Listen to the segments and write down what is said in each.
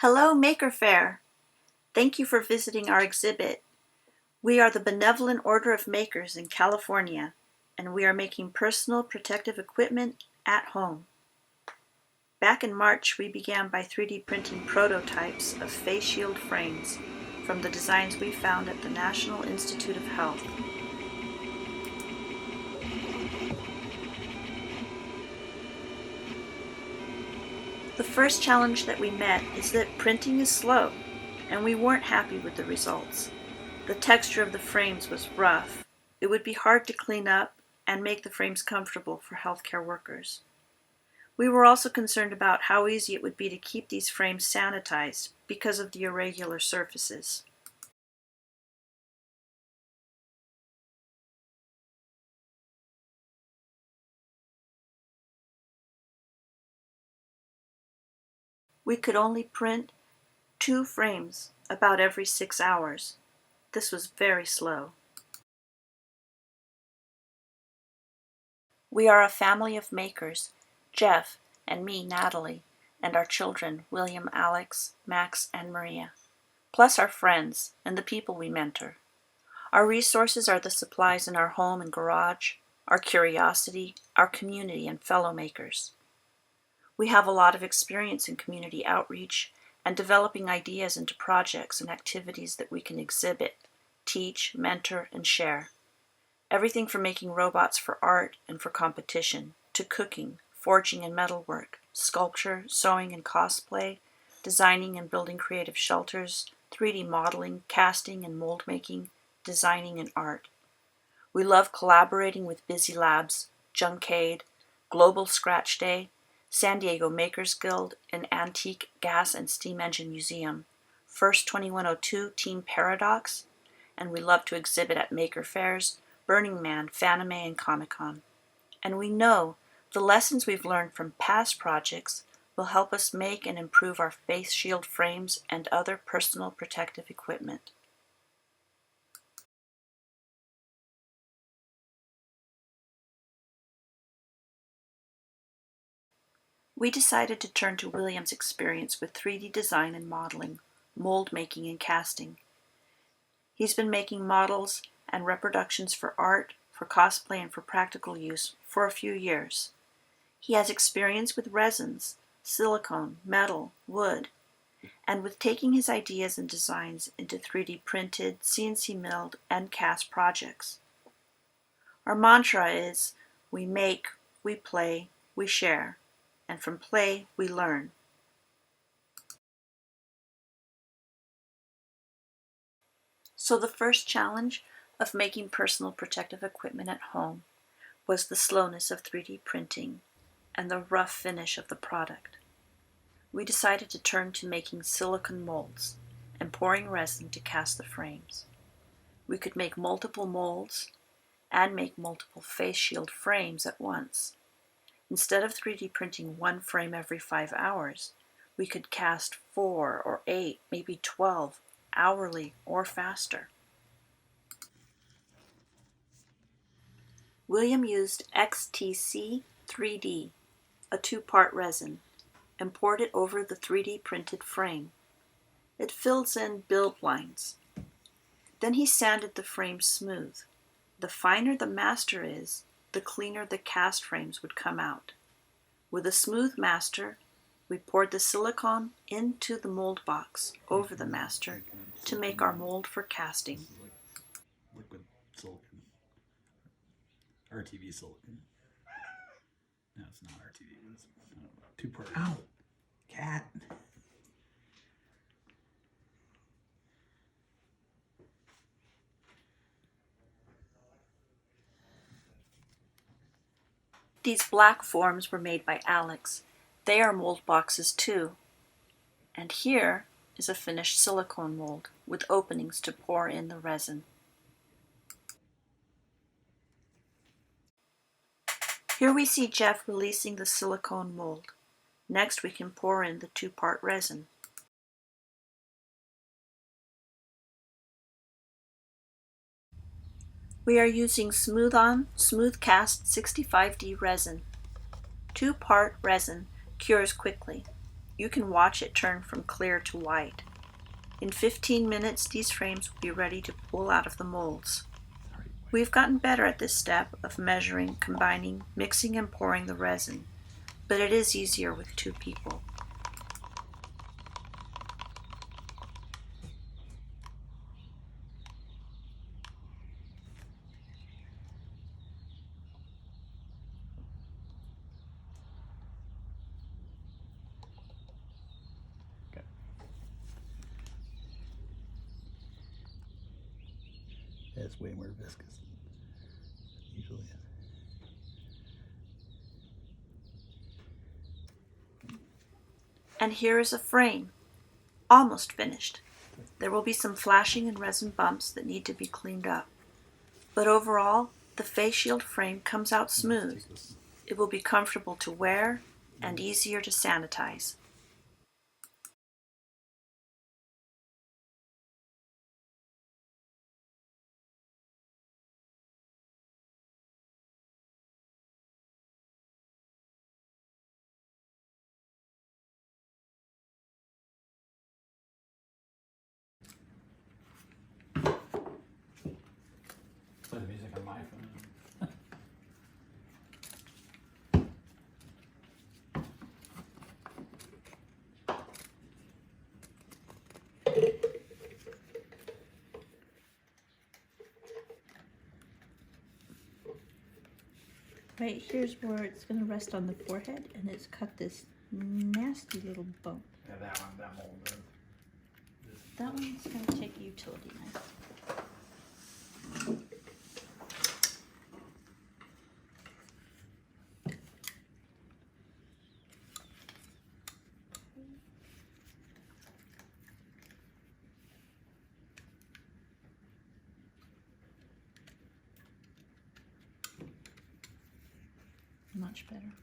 Hello, Maker Faire! Thank you for visiting our exhibit. We are the Benevolent Order of Makers in California, and we are making personal protective equipment at home. Back in March, we began by 3D printing prototypes of face shield frames from the designs we found at the National Institute of Health. The first challenge that we met is that printing is slow, and we weren't happy with the results. The texture of the frames was rough. It would be hard to clean up and make the frames comfortable for healthcare workers. We were also concerned about how easy it would be to keep these frames sanitized because of the irregular surfaces. We could only print 2 frames about every 6 hours. This was very slow. We are a family of makers, Jeff and me, Natalie, and our children, William, Alex, Max, and Maria, plus our friends and the people we mentor. Our resources are the supplies in our home and garage, our curiosity, our community, and fellow makers. We have a lot of experience in community outreach and developing ideas into projects and activities that we can exhibit, teach, mentor, and share. Everything from making robots for art and for competition, to cooking, forging and metalwork, sculpture, sewing and cosplay, designing and building creative shelters, 3D modeling, casting and mold making, designing and art. We love collaborating with Busy Labs, Junkade, Global Scratch Day, San Diego Makers Guild, and Antique Gas and Steam Engine Museum, First 2102 Team Paradox, and we love to exhibit at Maker Fairs, Burning Man, Fanime, and Comic-Con. And we know the lessons we've learned from past projects will help us make and improve our face shield frames and other personal protective equipment. We decided to turn to William's experience with 3D design and modeling, mold making and casting. He's been making models and reproductions for art, for cosplay, and for practical use for a few years. He has experience with resins, silicone, metal, wood, and with taking his ideas and designs into 3D printed, CNC milled, and cast projects. Our mantra is, we make, we play, we share, and from play we learn. So the first challenge of making personal protective equipment at home was the slowness of 3D printing and the rough finish of the product. We decided to turn to making silicone molds and pouring resin to cast the frames. We could make multiple molds and make multiple face shield frames at once. Instead of 3D printing 1 frame every 5 hours, we could cast 4 or 8, maybe 12, hourly or faster. William used XTC 3D, a 2-part resin, and poured it over the 3D printed frame. It fills in build lines. Then he sanded the frame smooth. The finer the master is, the cleaner the cast frames would come out. With a smooth master, we poured the silicone into the mold box over the master to make our mold for casting. Liquid silicon. RTV silicon. No, it's not RTV. It's 2-part. Ow! Cat! These black forms were made by Alex. They are mold boxes too. And here is a finished silicone mold with openings to pour in the resin. Here we see Jeff releasing the silicone mold. Next we can pour in the 2-part resin. We are using Smooth On Smooth Cast 65D resin. 2-part resin cures quickly. You can watch it turn from clear to white. In 15 minutes, these frames will be ready to pull out of the molds. We've gotten better at this step of measuring, combining, mixing, and pouring the resin, but it is easier with 2 people. Okay. It's way more viscous than it usually is. And here is a frame, almost finished. There will be some flashing and resin bumps that need to be cleaned up. But overall, the face shield frame comes out smooth. It will be comfortable to wear and easier to sanitize. Play the music on my phone. Right here's where it's going to rest on the forehead, and it's cut this nasty little bump. Yeah, that mold does. That one's going to take a utility knife. Much better.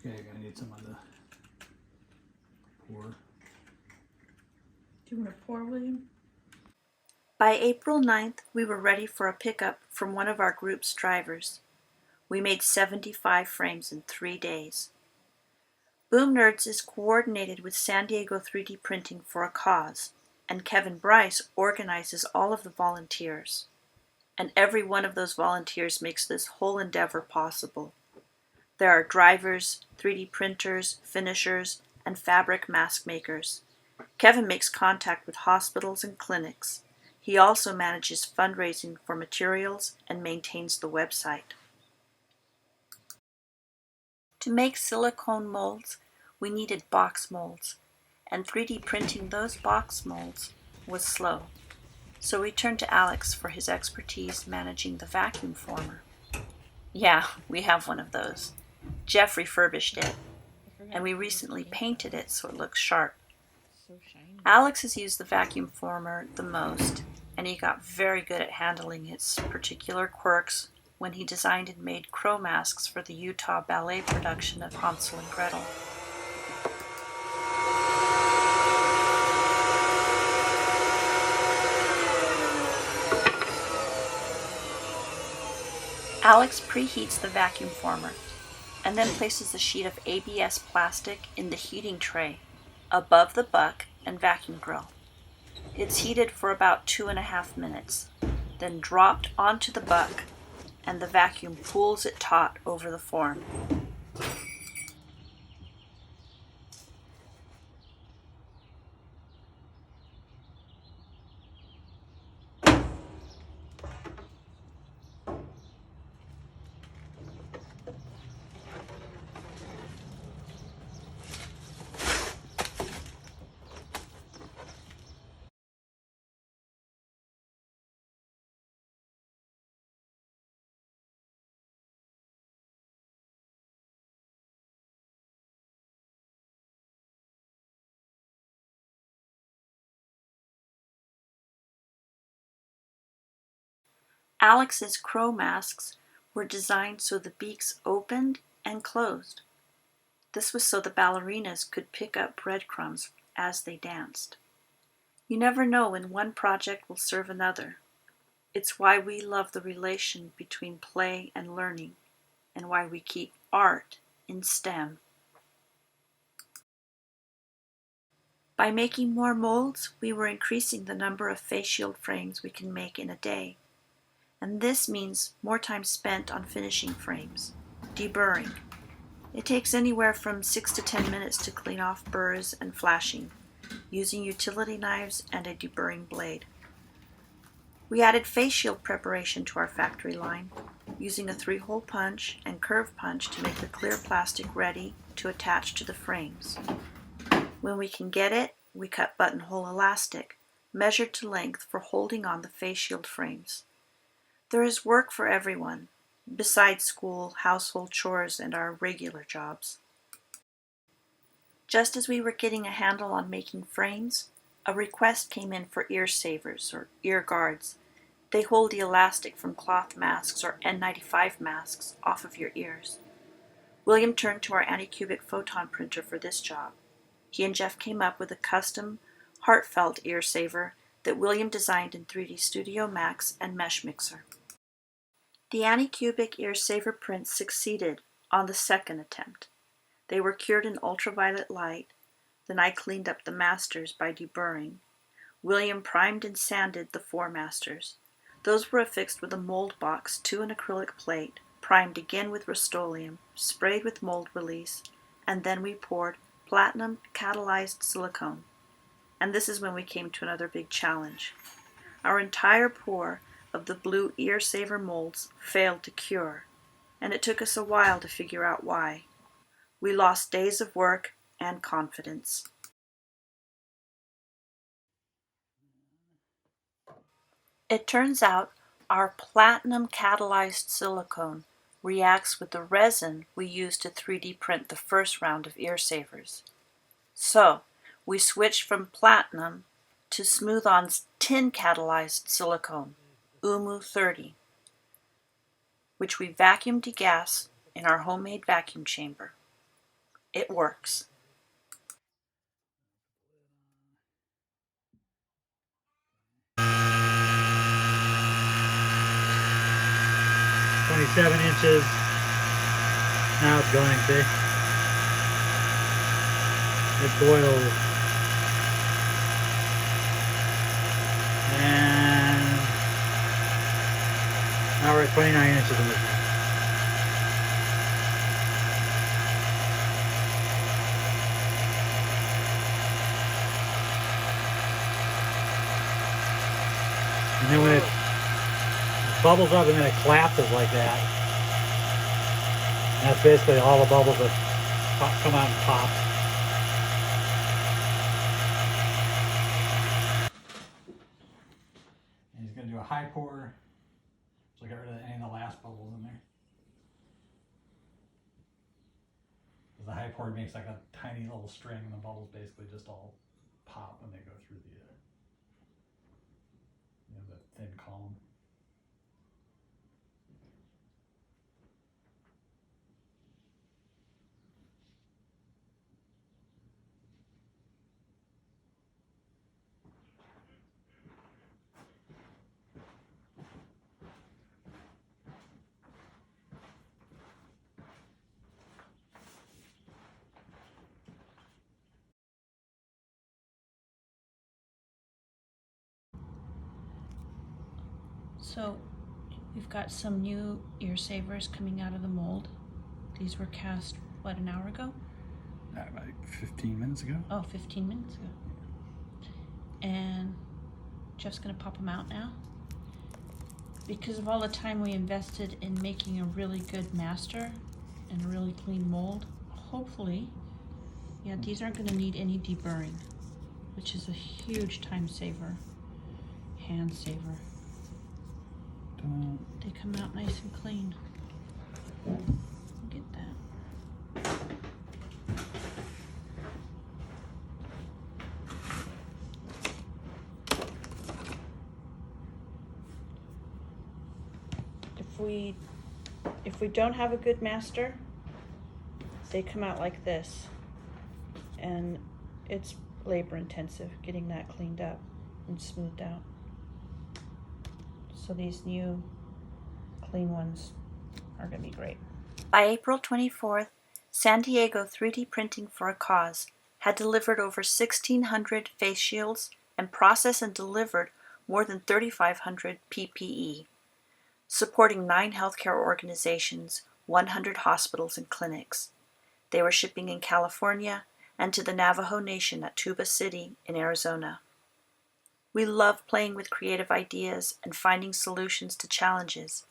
Okay, I'm gonna need some of the pour. Do you want to pour, William? By April 9th, we were ready for a pickup from one of our group's drivers. We made 75 frames in 3 days. Boom Nerds is coordinated with San Diego 3D Printing for a cause, and Kevin Bryce organizes all of the volunteers. And every one of those volunteers makes this whole endeavor possible. There are drivers, 3D printers, finishers, and fabric mask makers. Kevin makes contact with hospitals and clinics. He also manages fundraising for materials and maintains the website. To make silicone molds, we needed box molds, and 3D printing those box molds was slow. So we turned to Alex for his expertise managing the vacuum former. Yeah, we have one of those. Jeff refurbished it, and we recently painted it so it looks sharp. So shiny. Alex has used the vacuum former the most, and he got very good at handling its particular quirks when he designed and made crow masks for the Utah ballet production of Hansel and Gretel. Alex preheats the vacuum former and then places a sheet of ABS plastic in the heating tray above the buck and vacuum grill. It's heated for about 2.5 minutes, then dropped onto the buck, and the vacuum pulls it taut over the form. Alex's crow masks were designed so the beaks opened and closed. This was so the ballerinas could pick up breadcrumbs as they danced. You never know when one project will serve another. It's why we love the relation between play and learning, and why we keep art in STEM. By making more molds, we were increasing the number of face shield frames we can make in a day. And this means more time spent on finishing frames, deburring. It takes anywhere from 6 to 10 minutes to clean off burrs and flashing, using utility knives and a deburring blade. We added face shield preparation to our factory line, using a 3-hole punch and curve punch to make the clear plastic ready to attach to the frames. When we can get it, we cut buttonhole elastic, measured to length for holding on the face shield frames. There is work for everyone, besides school, household chores, and our regular jobs. Just as we were getting a handle on making frames, a request came in for ear savers or ear guards. They hold the elastic from cloth masks or N95 masks off of your ears. William turned to our Anycubic photon printer for this job. He and Jeff came up with a custom, heartfelt ear saver that William designed in 3D Studio Max and Mesh Mixer. The Anycubic ear saver prints succeeded on the second attempt. They were cured in ultraviolet light. Then I cleaned up the masters by deburring. William primed and sanded the 4 masters. Those were affixed with a mold box to an acrylic plate, primed again with Rust-Oleum, sprayed with mold release, and then we poured platinum catalyzed silicone. And this is when we came to another big challenge. Our entire pour of the blue ear saver molds failed to cure, and it took us a while to figure out why. We lost days of work and confidence. It turns out our platinum catalyzed silicone reacts with the resin we used to 3D print the first round of ear savers. So, we switched from platinum to Smooth-On's tin catalyzed silicone, UMU 30, which we vacuum degas in our homemade vacuum chamber. It works. $27 Now it's going, see? It boils. And now we're at 29 inches in this one. And then when it bubbles up and then it collapses like that, and that's basically all the bubbles that come out and pop. And he's going to do a high pour, so get rid of any of the last bubbles in there. Because the high pour makes like a tiny little string, and the bubbles basically just all pop when they go through the thin column. So we've got some new ear savers coming out of the mold. These were cast, what, an hour ago? About 15 minutes ago. Oh, 15 minutes ago. And Jeff's gonna pop them out now. Because of all the time we invested in making a really good master and a really clean mold, hopefully, yeah, these aren't gonna need any deburring, which is a huge time saver, hand saver. They come out nice and clean. Get that. we don't have a good master, they come out like this, and it's labor intensive getting that cleaned up and smoothed out. So these new clean ones are going to be great. By April 24th, San Diego 3D Printing for a Cause had delivered over 1,600 face shields and processed and delivered more than 3,500 PPE, supporting 9 healthcare organizations, 100 hospitals and clinics. They were shipping in California and to the Navajo Nation at Tuba City in Arizona. We love playing with creative ideas and finding solutions to challenges,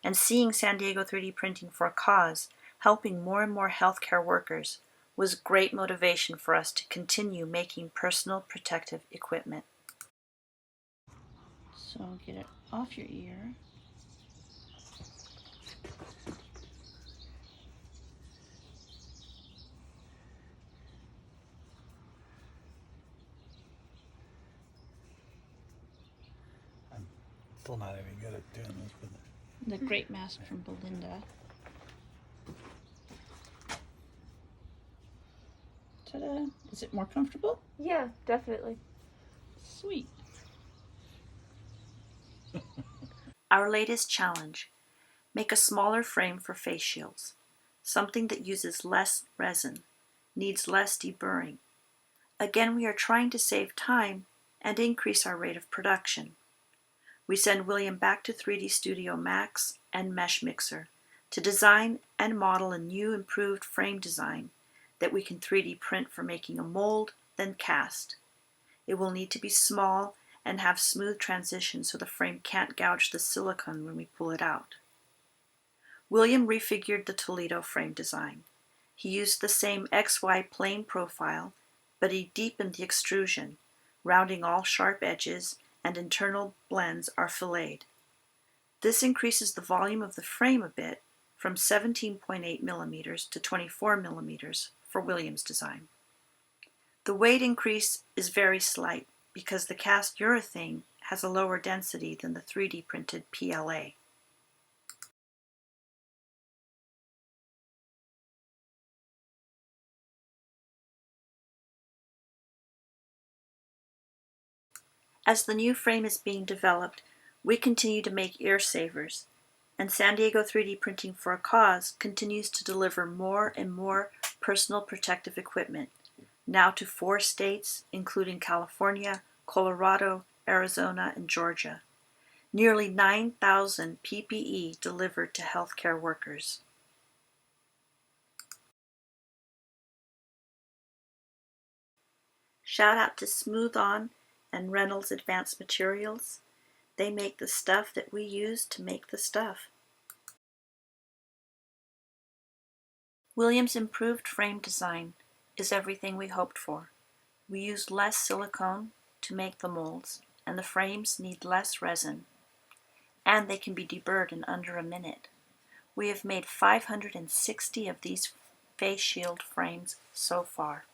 and seeing San Diego 3D Printing for a Cause helping more and more healthcare workers was great motivation for us to continue making personal protective equipment. So get it off your ear. I'm still not any good at doing this, but The great mask from Belinda. Ta-da! Is it more comfortable? Yeah, definitely. Sweet. Our latest challenge: make a smaller frame for face shields, something that uses less resin, needs less deburring. Again, we are trying to save time and increase our rate of production. We send William back to 3D Studio Max and Mesh Mixer to design and model a new improved frame design that we can 3D print for making a mold, then cast. It will need to be small and have smooth transition so the frame can't gouge the silicone when we pull it out. William refigured the Toledo frame design. He used the same XY plane profile, but he deepened the extrusion, rounding all sharp edges, and internal blends are filleted. This increases the volume of the frame a bit, from 17.8 millimeters to 24 millimeters for William's design. The weight increase is very slight because the cast urethane has a lower density than the 3D printed PLA. As the new frame is being developed, we continue to make ear savers, and San Diego 3D Printing for a Cause continues to deliver more and more personal protective equipment, now to 4 states, including California, Colorado, Arizona, and Georgia. Nearly 9,000 PPE delivered to healthcare workers. Shout out to Smooth On and Reynolds Advanced Materials. They make the stuff that we use to make the stuff. William's improved frame design is everything we hoped for. We used less silicone to make the molds, and the frames need less resin. And they can be deburred in under a minute. We have made 560 of these face shield frames so far.